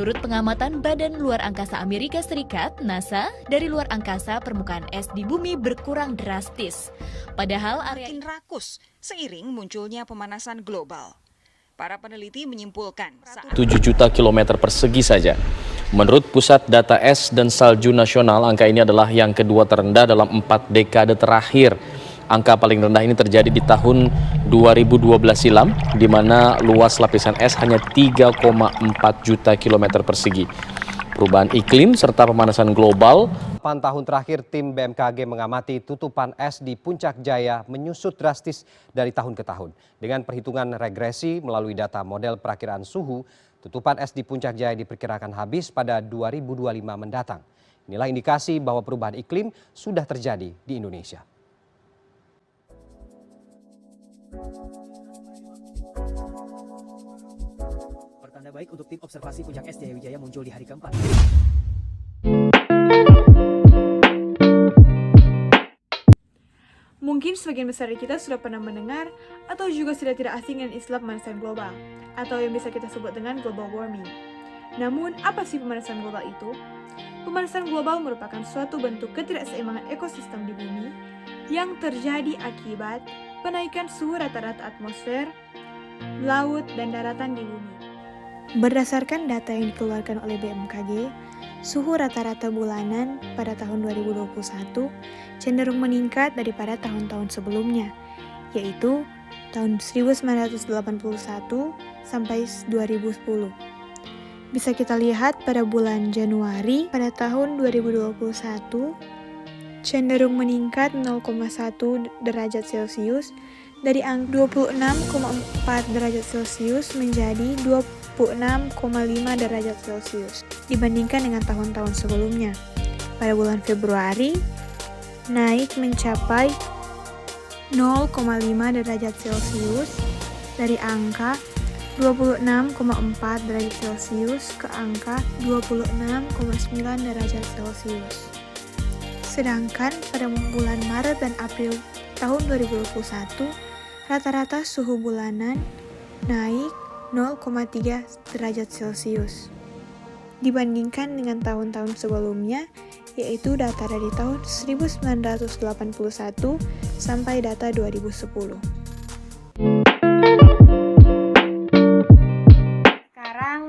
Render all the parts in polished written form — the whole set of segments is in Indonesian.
Menurut pengamatan Badan Luar Angkasa Amerika Serikat, NASA, dari luar angkasa permukaan es di bumi berkurang drastis. Padahal area makin rakus seiring munculnya pemanasan global. Para peneliti menyimpulkan 7 juta kilometer persegi saja. Menurut Pusat Data Es dan Salju Nasional, angka ini adalah yang kedua terendah dalam 4 dekade terakhir. Angka paling rendah ini terjadi di tahun 2012 silam, di mana luas lapisan es hanya 3,4 juta kilometer persegi. Perubahan iklim serta pemanasan global. 8 tahun terakhir, tim BMKG mengamati tutupan es di Puncak Jaya menyusut drastis dari tahun ke tahun. Dengan perhitungan regresi melalui data model perakiraan suhu, tutupan es di Puncak Jaya diperkirakan habis pada 2025 mendatang. Inilah indikasi bahwa perubahan iklim sudah terjadi di Indonesia. Pertanda baik untuk tim observasi Puncak Es Jaya Wijaya muncul di hari keempat. Mungkin sebagian besar dari kita sudah pernah mendengar atau juga sudah tidak asing dengan istilah pemanasan global atau yang bisa kita sebut dengan global warming. Namun, apa sih pemanasan global itu? Pemanasan global merupakan suatu bentuk ketidakseimbangan ekosistem di bumi yang terjadi akibat penaikan suhu rata-rata atmosfer, laut, dan daratan di bumi. Berdasarkan data yang dikeluarkan oleh BMKG, suhu rata-rata bulanan pada tahun 2021 cenderung meningkat daripada tahun-tahun sebelumnya, yaitu tahun 1981 sampai 2010. Bisa kita lihat pada bulan Januari pada tahun 2021 cenderung meningkat 0,1 derajat Celcius dari angka 26,4 derajat Celcius menjadi 26,5 derajat Celcius dibandingkan dengan tahun-tahun sebelumnya. Pada bulan Februari naik mencapai 0,5 derajat Celcius dari angka 26,4 derajat Celcius ke angka 26,9 derajat Celcius. Sedangkan pada bulan Maret dan April tahun 2021, rata-rata suhu bulanan naik 0,3 derajat Celcius dibandingkan dengan tahun-tahun sebelumnya, yaitu data dari tahun 1981 sampai data 2010.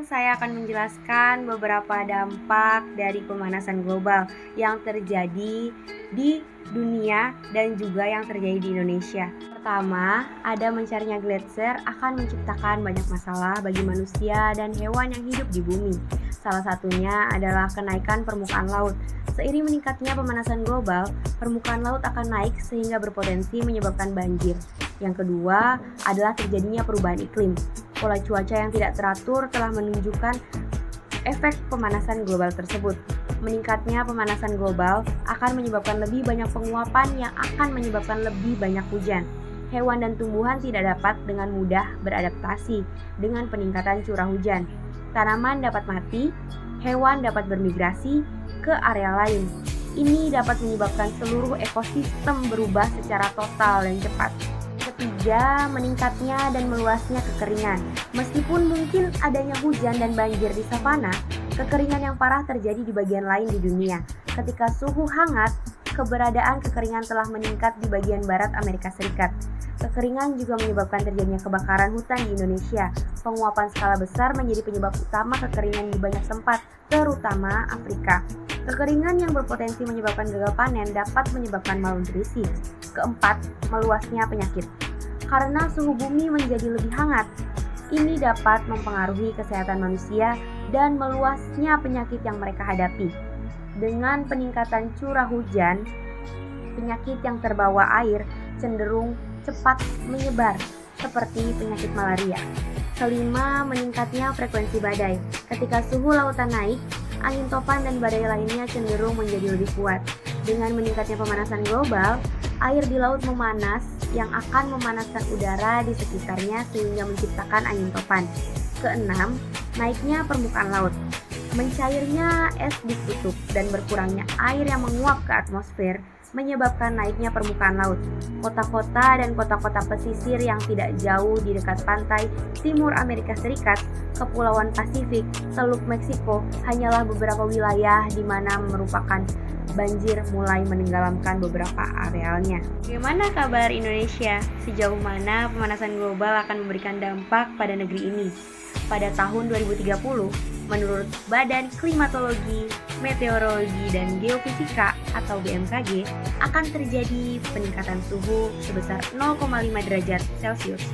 Saya akan menjelaskan beberapa dampak dari pemanasan global yang terjadi di dunia dan juga yang terjadi di Indonesia. Pertama, ada mencarinya gletser akan menciptakan banyak masalah bagi manusia dan hewan yang hidup di bumi. Salah satunya adalah kenaikan permukaan laut. Seiring meningkatnya pemanasan global, permukaan laut akan naik sehingga berpotensi menyebabkan banjir. Yang kedua adalah terjadinya perubahan iklim. Pola cuaca yang tidak teratur telah menunjukkan efek pemanasan global tersebut. Meningkatnya pemanasan global akan menyebabkan lebih banyak penguapan yang akan menyebabkan lebih banyak hujan. Hewan dan tumbuhan tidak dapat dengan mudah beradaptasi dengan peningkatan curah hujan. Tanaman dapat mati, hewan dapat bermigrasi ke area lain. Ini dapat menyebabkan seluruh ekosistem berubah secara total dan cepat. Ketiga, meningkatnya dan meluasnya kekeringan. Meskipun mungkin adanya hujan dan banjir di savana, kekeringan yang parah terjadi di bagian lain di dunia. Ketika suhu hangat, keberadaan kekeringan telah meningkat di bagian barat Amerika Serikat. Kekeringan juga menyebabkan terjadinya kebakaran hutan di Indonesia. Penguapan skala besar menjadi penyebab utama kekeringan di banyak tempat, terutama Afrika. Kekeringan yang berpotensi menyebabkan gagal panen dapat menyebabkan malnutrisi. Keempat, meluasnya penyakit. Karena suhu bumi menjadi lebih hangat, ini dapat mempengaruhi kesehatan manusia dan meluasnya penyakit yang mereka hadapi. Dengan peningkatan curah hujan, penyakit yang terbawa air cenderung cepat menyebar, seperti penyakit malaria. Kelima, meningkatnya frekuensi badai. Ketika suhu lautan naik, angin topan dan badai lainnya cenderung menjadi lebih kuat. Dengan meningkatnya pemanasan global, air di laut memanas yang akan memanaskan udara di sekitarnya sehingga menciptakan angin topan. Keenam, naiknya permukaan laut. Mencairnya es di kutub dan berkurangnya air yang menguap ke atmosfer menyebabkan naiknya permukaan laut. Kota-kota dan kota-kota pesisir yang tidak jauh di dekat pantai timur Amerika Serikat, Kepulauan Pasifik, Teluk Meksiko hanyalah beberapa wilayah di mana merupakan banjir mulai menenggelamkan beberapa arealnya. Bagaimana kabar Indonesia? Sejauh mana pemanasan global akan memberikan dampak pada negeri ini? Pada tahun 2030, menurut Badan Klimatologi, Meteorologi, dan Geofisika atau BMKG, akan terjadi peningkatan suhu sebesar 0,5 derajat Celcius.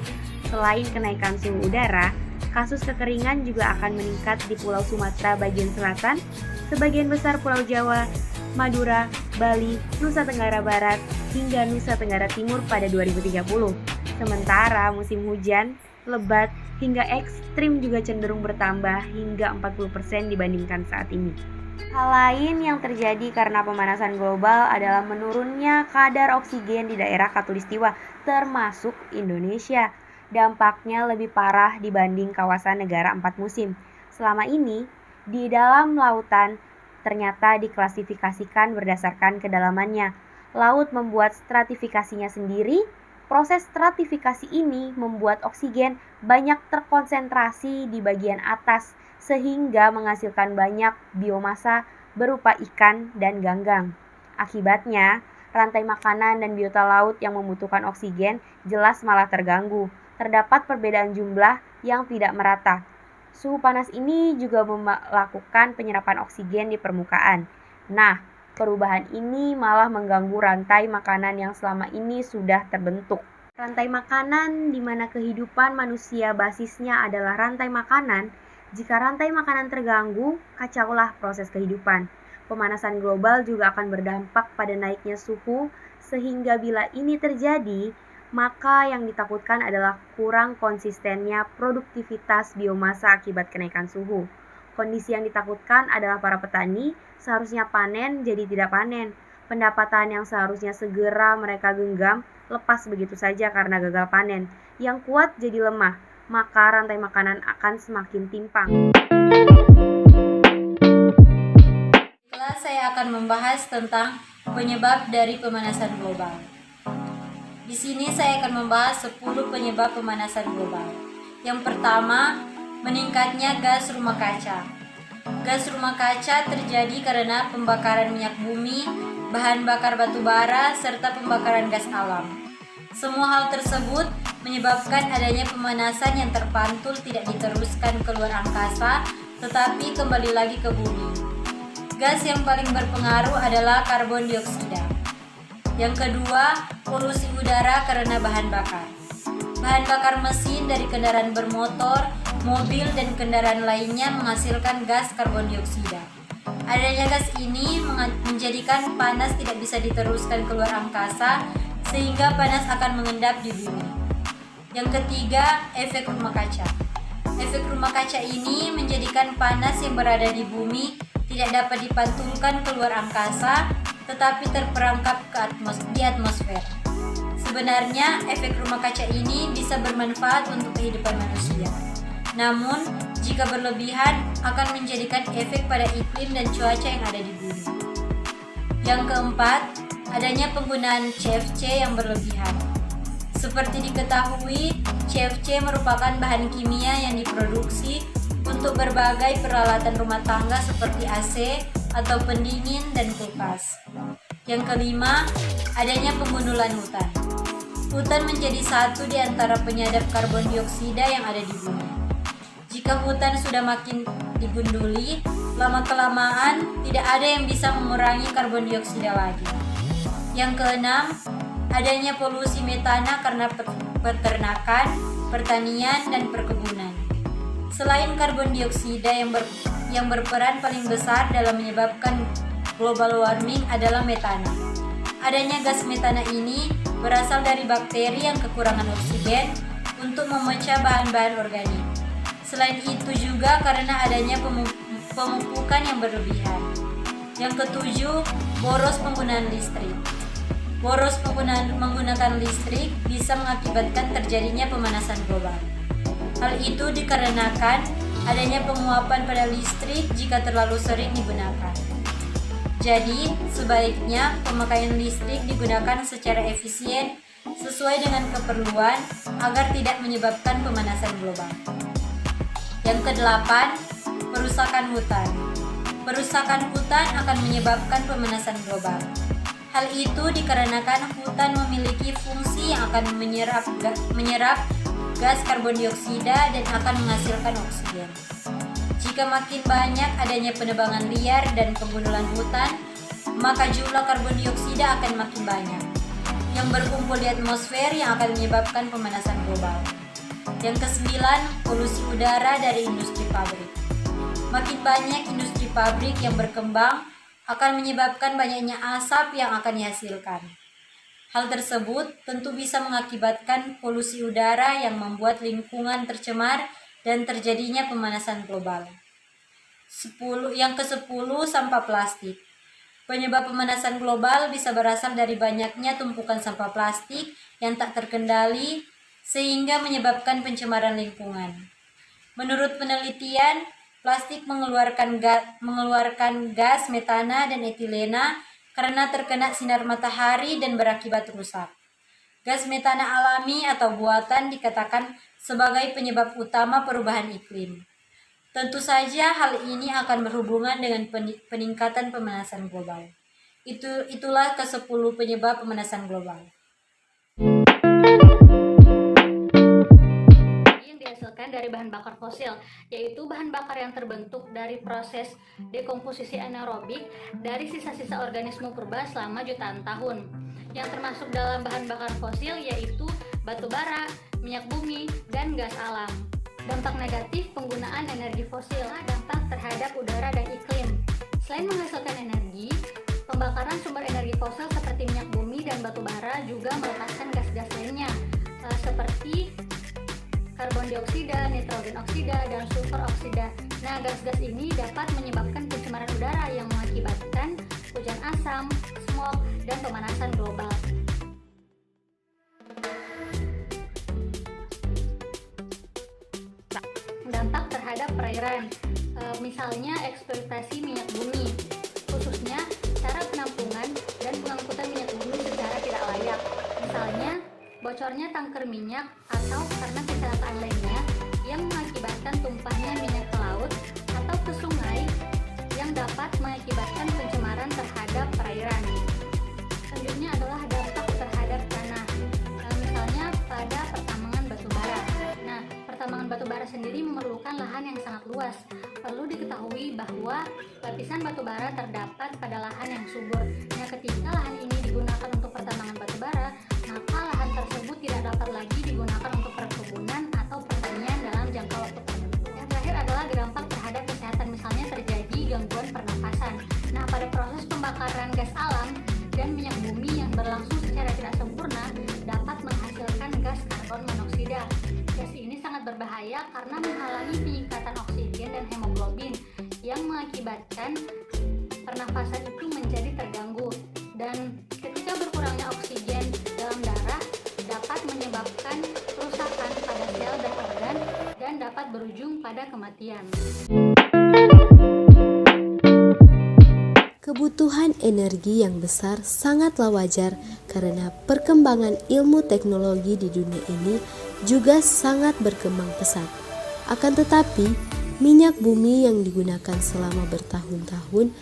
Selain kenaikan suhu udara, kasus kekeringan juga akan meningkat di Pulau Sumatera bagian selatan, sebagian besar Pulau Jawa, Madura, Bali, Nusa Tenggara Barat, hingga Nusa Tenggara Timur pada 2030. Sementara musim hujan, lebat, hingga ekstrim juga cenderung bertambah hingga 40% dibandingkan saat ini. Hal lain yang terjadi karena pemanasan global adalah menurunnya kadar oksigen di daerah khatulistiwa, termasuk Indonesia. Dampaknya lebih parah dibanding kawasan negara 4 musim. Selama ini, di dalam lautan ternyata diklasifikasikan berdasarkan kedalamannya. Laut membuat stratifikasinya sendiri. Proses stratifikasi ini membuat oksigen banyak terkonsentrasi di bagian atas sehingga menghasilkan banyak biomasa berupa ikan dan ganggang. Akibatnya, rantai makanan dan biota laut yang membutuhkan oksigen jelas malah terganggu. Terdapat perbedaan jumlah yang tidak merata. Suhu panas ini juga melakukan penyerapan oksigen di permukaan. Nah, perubahan ini malah mengganggu rantai makanan yang selama ini sudah terbentuk. Rantai makanan di mana kehidupan manusia basisnya adalah rantai makanan. Jika rantai makanan terganggu, kacaulah proses kehidupan. Pemanasan global juga akan berdampak pada naiknya suhu, sehingga bila ini terjadi, maka yang ditakutkan adalah kurang konsistennya produktivitas biomasa akibat kenaikan suhu. Kondisi yang ditakutkan adalah para petani seharusnya panen jadi tidak panen. Pendapatan yang seharusnya segera mereka genggam lepas begitu saja karena gagal panen. Yang kuat jadi lemah, maka rantai makanan akan semakin timpang. Setelah saya akan membahas tentang penyebab dari pemanasan global. Di sini saya akan membahas 10 penyebab pemanasan global. Yang pertama, meningkatnya gas rumah kaca. Gas rumah kaca terjadi karena pembakaran minyak bumi, bahan bakar batu bara, serta pembakaran gas alam. Semua hal tersebut menyebabkan adanya pemanasan yang terpantul tidak diteruskan keluar angkasa, tetapi kembali lagi ke bumi. Gas yang paling berpengaruh adalah karbon dioksida. Yang kedua, polusi udara karena bahan bakar. Bahan bakar mesin dari kendaraan bermotor, mobil, dan kendaraan lainnya menghasilkan gas karbon dioksida. Adanya gas ini menjadikan panas tidak bisa diteruskan keluar angkasa, sehingga panas akan mengendap di bumi. Yang ketiga, efek rumah kaca. Efek rumah kaca ini menjadikan panas yang berada di bumi tidak dapat dipantulkan keluar angkasa, tetapi terperangkap di atmosfer. Sebenarnya, efek rumah kaca ini bisa bermanfaat untuk kehidupan manusia. Namun, jika berlebihan akan menjadikan efek pada iklim dan cuaca yang ada di bumi. Yang keempat, adanya penggunaan CFC yang berlebihan. Seperti diketahui, CFC merupakan bahan kimia yang diproduksi untuk berbagai peralatan rumah tangga seperti AC atau pendingin dan kulkas. Yang kelima, adanya pengundulan hutan. Hutan menjadi satu di antara penyadap karbon dioksida yang ada di bumi. Jika hutan sudah makin digunduli, lama-kelamaan tidak ada yang bisa mengurangi karbon dioksida lagi. Yang keenam, adanya polusi metana karena peternakan, pertanian, dan perkebunan. Selain karbon dioksida yang berperan paling besar dalam menyebabkan global warming adalah metana. Adanya gas metana ini berasal dari bakteri yang kekurangan oksigen untuk memecah bahan-bahan organik. Selain itu juga karena adanya pemupukan yang berlebihan. Yang ketujuh, boros penggunaan listrik. Boros menggunakan listrik bisa mengakibatkan terjadinya pemanasan global. Hal itu dikarenakan adanya penguapan pada listrik jika terlalu sering digunakan. Jadi, sebaiknya pemakaian listrik digunakan secara efisien sesuai dengan keperluan agar tidak menyebabkan pemanasan global. Yang kedelapan, perusakan hutan. Perusakan hutan akan menyebabkan pemanasan global. Hal itu dikarenakan hutan memiliki fungsi yang akan menyerap gas karbon dioksida dan akan menghasilkan oksigen. Jika makin banyak adanya penebangan liar dan penggundulan hutan, maka jumlah karbon dioksida akan makin banyak, yang berkumpul di atmosfer yang akan menyebabkan pemanasan global. Yang kesembilan, polusi udara dari industri pabrik. Makin banyak industri pabrik yang berkembang akan menyebabkan banyaknya asap yang akan dihasilkan. Hal tersebut tentu bisa mengakibatkan polusi udara yang membuat lingkungan tercemar dan terjadinya pemanasan global. Yang ke-10, sampah plastik. Penyebab pemanasan global bisa berasal dari banyaknya tumpukan sampah plastik yang tak terkendali sehingga menyebabkan pencemaran lingkungan. Menurut penelitian, plastik mengeluarkan gas metana dan etilena karena terkena sinar matahari dan berakibat rusak. Gas metana alami atau buatan dikatakan sebagai penyebab utama perubahan iklim. Tentu saja hal ini akan berhubungan dengan peningkatan pemanasan global. Itulah ke-10 penyebab pemanasan global. Dari bahan bakar fosil, yaitu bahan bakar yang terbentuk dari proses dekomposisi anaerobik dari sisa-sisa organisme purba selama jutaan tahun. Yang termasuk dalam bahan bakar fosil yaitu batu bara, minyak bumi, dan gas alam. Dampak negatif penggunaan energi fosil, dampak terhadap udara dan iklim. Selain menghasilkan energi, pembakaran sumber energi fosil seperti minyak bumi dan batu bara juga melepaskan gas-gas lainnya seperti karbon dioksida, nitrogen oksida, dan sulfur oksida. Nah, gas-gas ini dapat menyebabkan pencemaran udara yang mengakibatkan hujan asam, smog, dan pemanasan global. Dampak terhadap perairan, misalnya eksploitasi minyak bumi, khususnya cara penampungan dan pengangkutan minyak bumi secara tidak layak. Misalnya, bocornya tangker minyak atau karena kecelakaan lainnya yang mengakibatkan tumpahnya minyak ke laut atau ke sungai yang dapat mengakibatkan pencemaran terhadap perairan. Selanjutnya adalah dampak terhadap tanah, misalnya pada pertambangan batu bara. Nah, pertambangan batu bara sendiri memerlukan lahan yang sangat luas. Perlu diketahui bahwa lapisan batu bara terdapat pada lahan yang subur. Nah, ketika lahan ini digunakan untuk pertambangan batu bara, maka lahan tersebut tidak dapat lagi digunakan untuk perkebunan atau pertanian dalam jangka waktu tertentu. Yang terakhir adalah dampak terhadap kesehatan, misalnya terjadi gangguan pernapasan. Nah, pada proses pembakaran gas alam dan minyak bumi yang berlangsung secara tidak sempurna dapat menghasilkan gas karbon monoksida. Gas ini sangat berbahaya karena menghalangi penyikatan oksigen dan hemoglobin yang mengakibatkan pernapasan itu menjadi terganggu. Dan ketika berkurangnya oksigen dalam darah dapat menyebabkan kerusakan pada sel dan organ dan dapat berujung pada kematian. Kebutuhan energi yang besar sangatlah wajar karena perkembangan ilmu teknologi di dunia ini juga sangat berkembang pesat. Akan tetapi, minyak bumi yang digunakan selama bertahun-tahun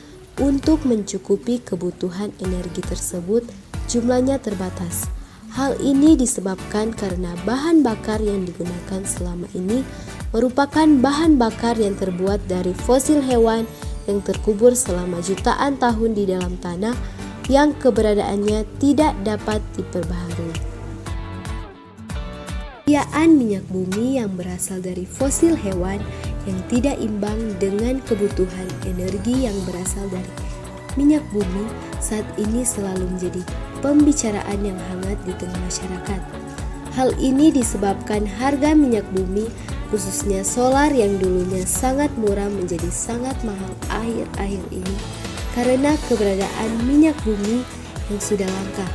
untuk mencukupi kebutuhan energi tersebut jumlahnya terbatas. Hal ini disebabkan karena bahan bakar yang digunakan selama ini merupakan bahan bakar yang terbuat dari fosil hewan yang terkubur selama jutaan tahun di dalam tanah yang keberadaannya tidak dapat diperbaharui. Persediaan minyak bumi yang berasal dari fosil hewan yang tidak imbang dengan kebutuhan energi yang berasal dari minyak bumi saat ini selalu menjadi pembicaraan yang hangat di tengah masyarakat. Hal ini disebabkan harga minyak bumi, khususnya solar yang dulunya sangat murah menjadi sangat mahal akhir-akhir ini karena keberadaan minyak bumi yang sudah langka.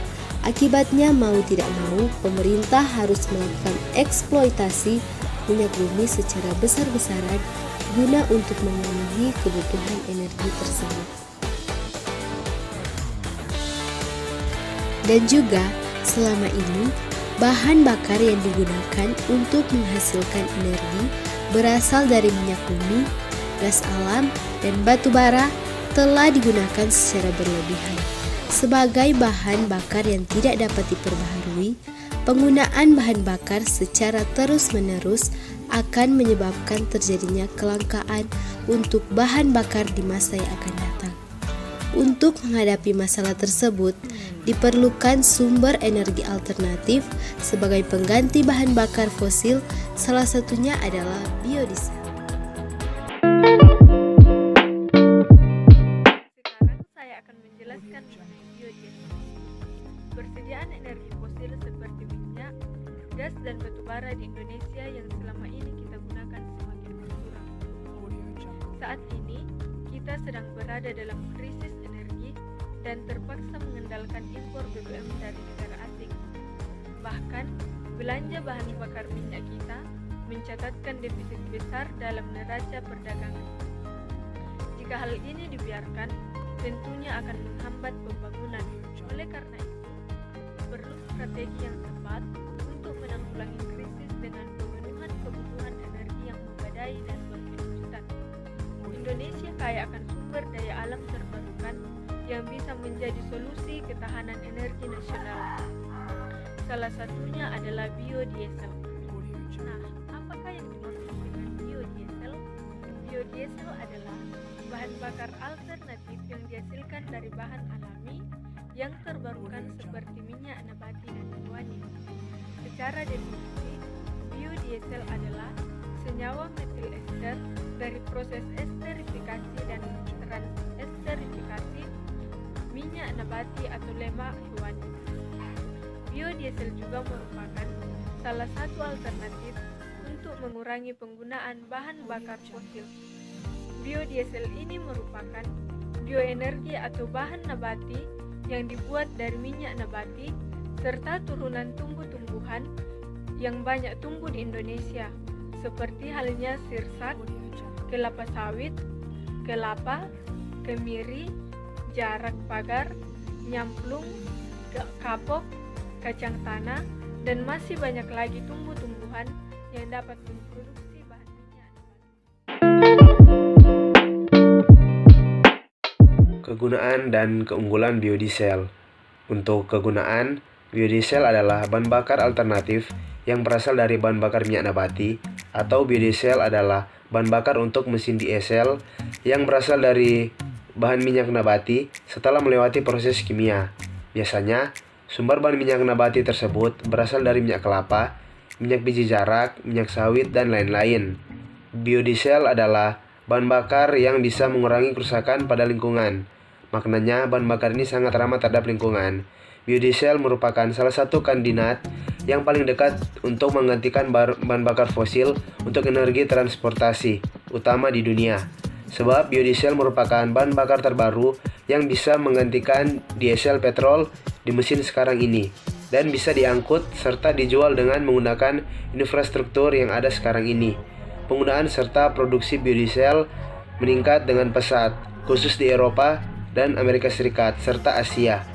Akibatnya mau tidak mau, pemerintah harus melakukan eksploitasi minyak bumi secara besar-besaran guna untuk memenuhi kebutuhan energi tersebut. Dan juga selama ini bahan bakar yang digunakan untuk menghasilkan energi berasal dari minyak bumi, gas alam, dan batu bara telah digunakan secara berlebihan. Sebagai bahan bakar yang tidak dapat diperbaharui, penggunaan bahan bakar secara terus-menerus akan menyebabkan terjadinya kelangkaan untuk bahan bakar di masa yang akan datang. Untuk menghadapi masalah tersebut, diperlukan sumber energi alternatif sebagai pengganti bahan bakar fosil, salah satunya adalah biodiesel. Sekarang saya akan menjelaskan mengenai biodiesel. Persediaan energi fosil seperti minyak, gas, dan batu bara di Indonesia yang selama ini kita gunakan semakin berkurang. Saat ini, kita sedang berada dalam krisis energi dan terpaksa mengandalkan impor BBM dari negara asing. Bahkan, belanja bahan bakar minyak kita mencatatkan defisit besar dalam neraca perdagangan. Jika hal ini dibiarkan, tentunya akan menghambat pembangunan. Oleh karena itu, perlu strategi yang tepat untuk menanggulangi krisis dengan pemenuhan kebutuhan energi yang memadai dan berkelanjutan. Indonesia kaya akan sumber daya alam terbarukan yang bisa menjadi solusi ketahanan energi nasional. Salah satunya adalah biodiesel. Nah, apakah yang dimaksud dengan biodiesel? Biodiesel adalah bahan bakar alternatif yang dihasilkan dari bahan alami yang terbarukan seperti minyak nabati dan hewani. Secara definisi, biodiesel adalah senyawa metil ester dari proses esterifikasi dan transesterifikasi minyak nabati atau lemak hewani. Biodiesel juga merupakan salah satu alternatif untuk mengurangi penggunaan bahan bakar fosil. Biodiesel ini merupakan bioenergi atau bahan nabati yang dibuat dari minyak nabati serta turunan tumbuh-tumbuhan yang banyak tumbuh di Indonesia, seperti halnya sirsak, kelapa sawit, kelapa, kemiri, jarak pagar, nyamplung, kapok, kacang tanah, dan masih banyak lagi tumbuh-tumbuhan yang dapat memproduksi bahan minyak nabati. Kegunaan dan keunggulan biodiesel. Untuk kegunaan, biodiesel adalah bahan bakar alternatif yang berasal dari bahan bakar minyak nabati, atau biodiesel adalah bahan bakar untuk mesin diesel yang berasal dari bahan minyak nabati setelah melewati proses kimia. Biasanya, sumber bahan minyak nabati tersebut berasal dari minyak kelapa, minyak biji jarak, minyak sawit, dan lain-lain. Biodiesel adalah bahan bakar yang bisa mengurangi kerusakan pada lingkungan. Maknanya, bahan bakar ini sangat ramah terhadap lingkungan. Biodiesel merupakan salah satu kandidat yang paling dekat untuk menggantikan bahan bakar fosil untuk energi transportasi utama di dunia. Sebab biodiesel merupakan bahan bakar terbaru yang bisa menggantikan diesel petrol di mesin sekarang ini dan bisa diangkut serta dijual dengan menggunakan infrastruktur yang ada sekarang ini. Penggunaan serta produksi biodiesel meningkat dengan pesat, khusus di Eropa dan Amerika Serikat serta Asia.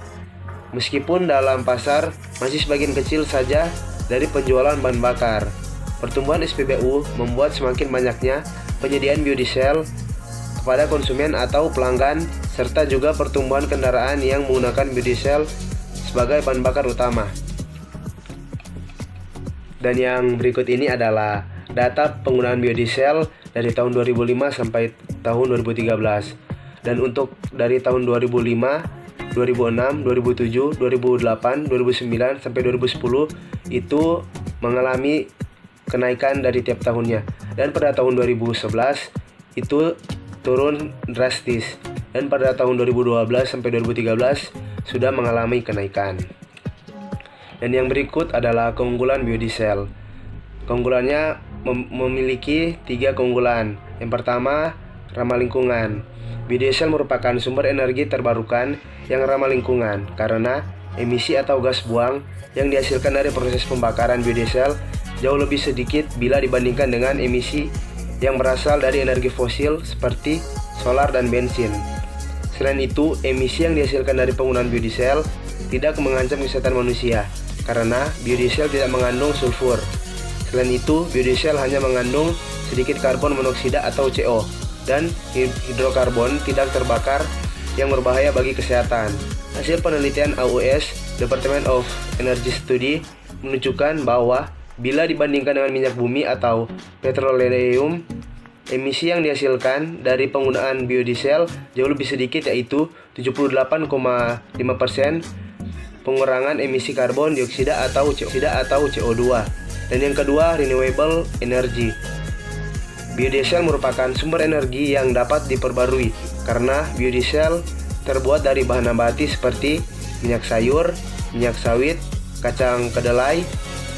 Meskipun dalam pasar masih sebagian kecil saja dari penjualan bahan bakar, pertumbuhan SPBU membuat semakin banyaknya penyediaan biodiesel kepada konsumen atau pelanggan, serta juga pertumbuhan kendaraan yang menggunakan biodiesel sebagai bahan bakar utama. Dan yang berikut ini adalah data penggunaan biodiesel dari tahun 2005 sampai tahun 2013. Dan untuk dari tahun 2005, 2006, 2007, 2008, 2009, sampai 2010 itu mengalami kenaikan dari tiap tahunnya. Dan pada tahun 2011 itu turun drastis. Dan pada tahun 2012 sampai 2013 sudah mengalami kenaikan. Dan yang berikut adalah keunggulan biodiesel. Keunggulannya memiliki 3 keunggulan. Yang pertama, ramah lingkungan. Biodiesel merupakan sumber energi terbarukan yang ramah lingkungan karena emisi atau gas buang yang dihasilkan dari proses pembakaran biodiesel jauh lebih sedikit bila dibandingkan dengan emisi yang berasal dari energi fosil seperti solar dan bensin. Selain itu, emisi yang dihasilkan dari penggunaan biodiesel tidak mengancam kesehatan manusia karena biodiesel tidak mengandung sulfur. Selain itu, biodiesel hanya mengandung sedikit karbon monoksida atau CO dan hidrokarbon tidak terbakar yang berbahaya bagi kesehatan. Hasil penelitian AUS Department of Energy Study menunjukkan bahwa bila dibandingkan dengan minyak bumi atau petroleum, emisi yang dihasilkan dari penggunaan biodiesel jauh lebih sedikit, yaitu 78,5% pengurangan emisi karbon dioksida atau CO2. Dan yang kedua, renewable energy. Biodiesel merupakan sumber energi yang dapat diperbarui karena biodiesel terbuat dari bahan nabati seperti minyak sayur, minyak sawit, kacang kedelai,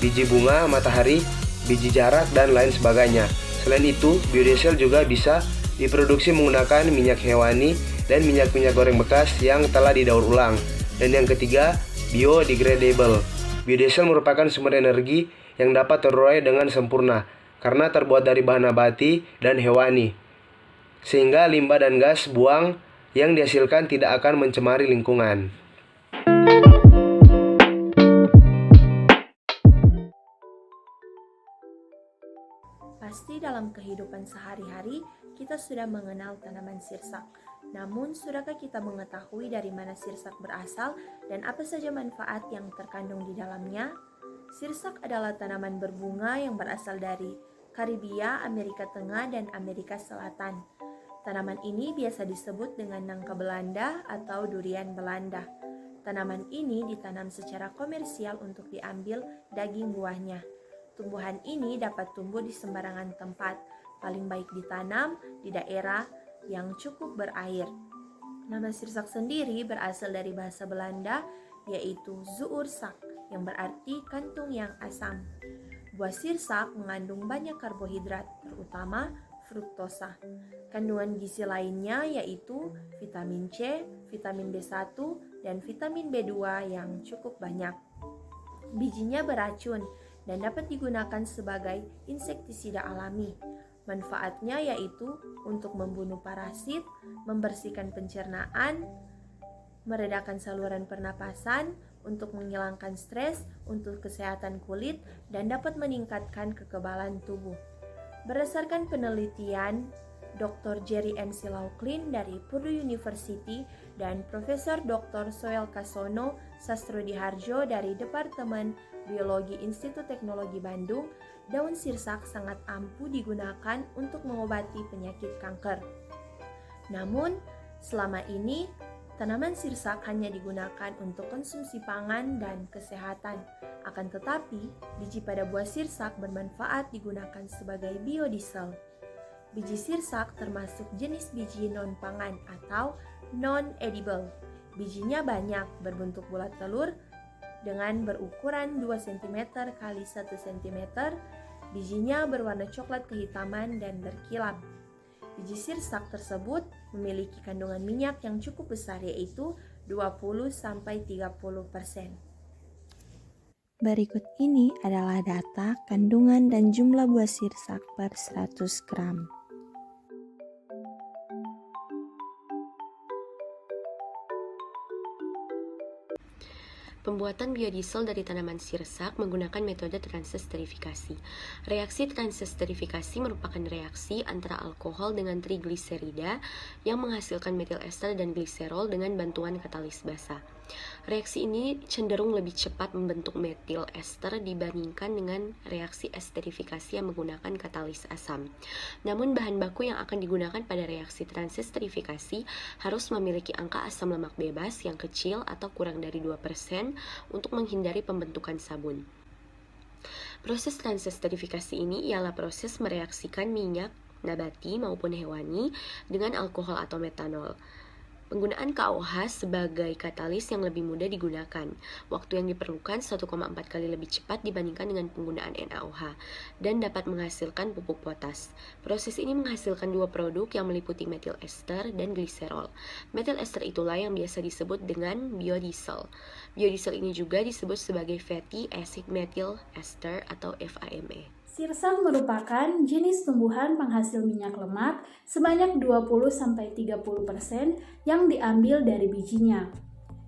biji bunga matahari, biji jarak, dan lain sebagainya. Selain itu, biodiesel juga bisa diproduksi menggunakan minyak hewani dan minyak-minyak goreng bekas yang telah didaur ulang. Dan yang ketiga, biodegradable. Biodiesel merupakan sumber energi yang dapat terurai dengan sempurna karena terbuat dari bahan nabati dan hewani, sehingga limbah dan gas buang yang dihasilkan tidak akan mencemari lingkungan. Pasti dalam kehidupan sehari-hari kita sudah mengenal tanaman sirsak. Namun, sudahkah kita mengetahui dari mana sirsak berasal dan apa saja manfaat yang terkandung di dalamnya? Sirsak adalah tanaman berbunga yang berasal dari Karibia, Amerika Tengah, dan Amerika Selatan. Tanaman ini biasa disebut dengan nangka Belanda atau durian Belanda. Tanaman ini ditanam secara komersial untuk diambil daging buahnya. Tumbuhan ini dapat tumbuh di sembarangan tempat, paling baik ditanam di daerah yang cukup berair. Nama sirsak sendiri berasal dari bahasa Belanda, yaitu zuursak, yang berarti kantung yang asam. Buah sirsak mengandung banyak karbohidrat, terutama fruktosa. Kandungan gizi lainnya yaitu vitamin C, vitamin B1, dan vitamin B2 yang cukup banyak. Bijinya beracun dan dapat digunakan sebagai insektisida alami. Manfaatnya yaitu untuk membunuh parasit, membersihkan pencernaan, meredakan saluran pernapasan, untuk menghilangkan stres, untuk kesehatan kulit, dan dapat meningkatkan kekebalan tubuh. Berdasarkan penelitian Dr. Jerry N. Laughlin dari Purdue University dan Profesor Dr. Soel Kasono Sastrodihardjo dari Departemen Biologi Institut Teknologi Bandung, daun sirsak sangat ampuh digunakan untuk mengobati penyakit kanker. Namun, selama ini tanaman sirsak hanya digunakan untuk konsumsi pangan dan kesehatan. Akan tetapi, biji pada buah sirsak bermanfaat digunakan sebagai biodiesel. Biji sirsak termasuk jenis biji non-pangan atau non-edible. Bijinya banyak, berbentuk bulat telur dengan berukuran 2 cm x 1 cm. Bijinya berwarna coklat kehitaman dan berkilap. Biji sirsak tersebut memiliki kandungan minyak yang cukup besar, yaitu 20-30%. Berikut ini adalah data kandungan dan jumlah buah sirsak per 100 gram. Pembuatan biodiesel dari tanaman sirsak menggunakan metode transesterifikasi. Reaksi transesterifikasi merupakan reaksi antara alkohol dengan trigliserida yang menghasilkan metil ester dan gliserol dengan bantuan katalis basa. Reaksi ini cenderung lebih cepat membentuk metil ester dibandingkan dengan reaksi esterifikasi yang menggunakan katalis asam. Namun bahan baku yang akan digunakan pada reaksi transesterifikasi harus memiliki angka asam lemak bebas yang kecil atau kurang dari 2% untuk menghindari pembentukan sabun. Proses transesterifikasi ini ialah proses mereaksikan minyak nabati maupun hewani dengan alkohol atau metanol. Penggunaan KOH sebagai katalis yang lebih mudah digunakan. Waktu yang diperlukan 1,4 kali lebih cepat dibandingkan dengan penggunaan NaOH dan dapat menghasilkan pupuk potas. Proses ini menghasilkan dua produk yang meliputi metil ester dan gliserol. Metil ester itulah yang biasa disebut dengan biodiesel. Biodiesel ini juga disebut sebagai fatty acid methyl ester atau FAME. Sirsak merupakan jenis tumbuhan penghasil minyak lemak sebanyak 20-30% yang diambil dari bijinya.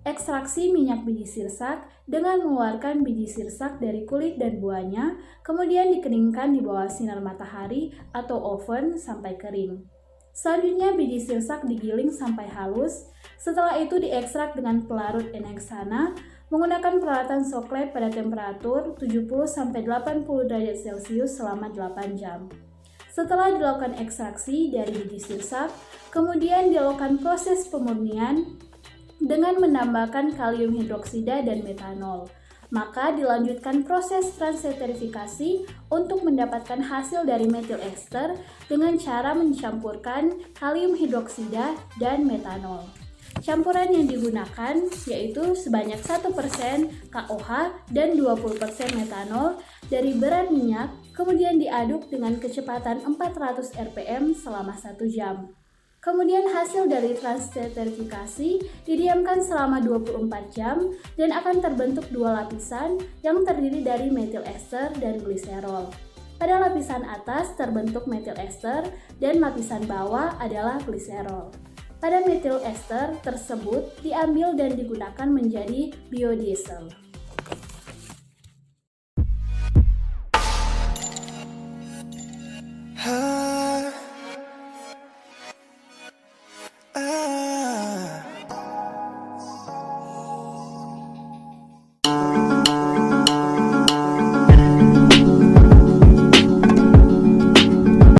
ekstraksi minyak biji sirsak dengan mengeluarkan biji sirsak dari kulit dan buahnya, kemudian dikeringkan di bawah sinar matahari atau oven sampai kering. Selanjutnya biji sirsak digiling sampai halus, setelah itu diekstrak dengan pelarut enheksana menggunakan peralatan soklet pada temperatur 70-80 derajat Celcius selama 8 jam. Setelah dilakukan ekstraksi dari biji sirsak, kemudian dilakukan proses pemurnian dengan menambahkan kalium hidroksida dan metanol. Maka dilanjutkan proses transeterifikasi untuk mendapatkan hasil dari metil ester dengan cara mencampurkan kalium hidroksida dan metanol. Campuran yang digunakan yaitu sebanyak 1% KOH dan 20% metanol dari berat minyak, kemudian diaduk dengan kecepatan 400 rpm selama 1 jam. Kemudian hasil dari transeterifikasi didiamkan selama 24 jam dan akan terbentuk 2 lapisan yang terdiri dari metil ester dan gliserol. Pada lapisan atas terbentuk metil ester dan lapisan bawah adalah gliserol. Pada metil ester tersebut diambil dan digunakan menjadi biodiesel.